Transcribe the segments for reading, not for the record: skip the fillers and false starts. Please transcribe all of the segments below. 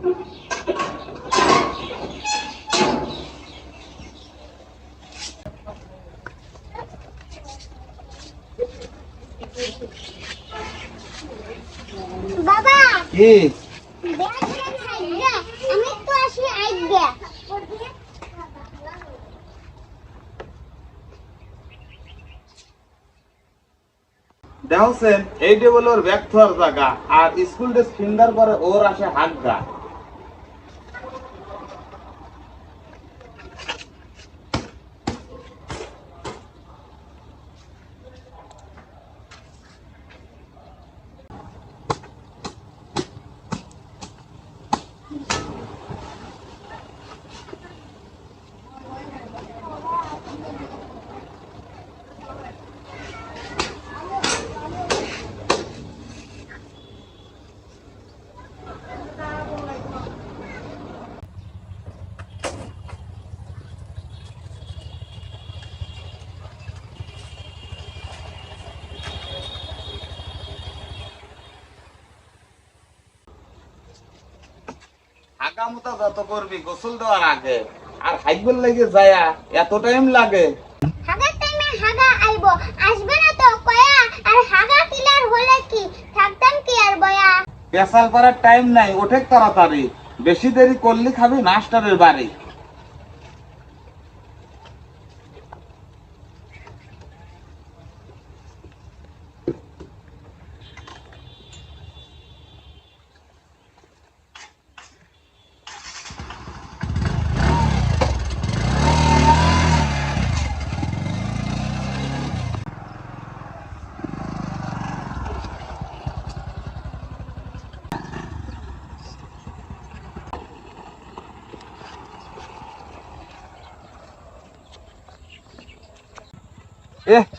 বাবা কি দেখেন আইডিয়া আমি তো আসি আইডিয়া দেখছেন এই টেবিল ওর ব্যাগ থাকার জায়গা আর স্কুল ড্রেস ফিন্দার পরে ওর আসে হাগা। হাগা মুতা যত করবি গোসল দেওয়ার আগে আর হাইকবেল লেগে যায়া এত টাইম লাগে। হাগার টাইমে হাগা আইবো আসবে না তো কয়া আর হাগা ক্লিয়ার হলে কি থাকতাম কি আর বয়া পেশাল করার টাইম নাই, ওঠে তাড়াতাড়ি, বেশি দেরি করলে খাবি মাস্টারের বাড়ি।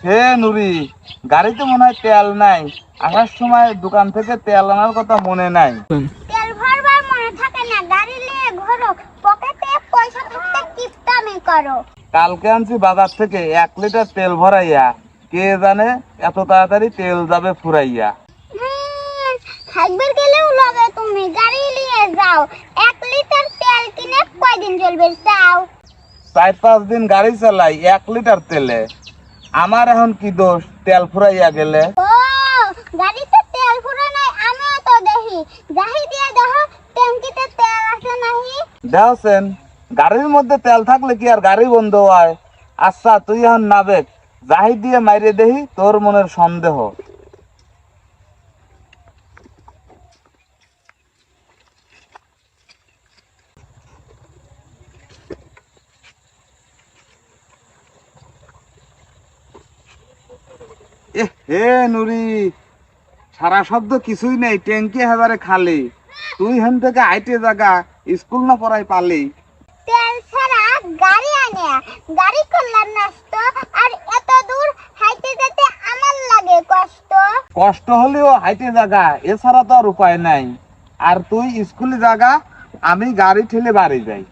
হে নুরি, গাড়িতে মনে হয় তেল নাই, আসার সময় দোকান থেকে তেল আনার কথা মনে নাই। তেল ভরবার মনে থাকে না, গাড়ি নিয়ে ঘোরো, পকেটে পয়সা থাকতে কিপটামি করো। কালকে আনছি বাজার থেকে 1 লিটার তেল ভরাইয়া, কে জানে এত তাড়াতাড়ি তেল যাবে ফুরাইয়া। থাকবার গেলেও লাগে তুমি গাড়ি নিয়ে যাও, 1 লিটার তেল কিনে কয়দিন চলবে চাও? 4-5 দিন গাড়ি চালাই 1 লিটার তেলে, আমার এখন কি দোষ তেল ফুরাইয়া গেলে? ও গাড়িতে তেল ফুরা নাই, আমিও তো দেখি, যাহি দিয়ে দেখো ট্যাঙ্কিতে তেল আছে নাহি। দেখছেন গাড়ির মধ্যে তেল থাকলে কি আর গাড়ি বন্ধ হয়? আচ্ছা তুই এখন নাবেক, যাহি দিয়ে মাইরে দেহি তোর মনের সন্দেহ। হে নুরি, সারা শব্দ কিছুই নেই, ট্যাঙ্কি এবারে খালি, তুই হেন থেকে আইটে জায়গা স্কুল না পড়াই পালি। তেল ছাড়া গাড়ি আনে, গাড়ি করলাম নষ্ট, আর এত দূর হাইতে যেতে আমার লাগে কষ্ট। কষ্ট হলেও হাইটে জায়গা, এছাড়া তো আর উপায় নাই। আর তুই স্কুলে জায়গা, আমি গাড়ি ঠেলে বাড়ি যাই।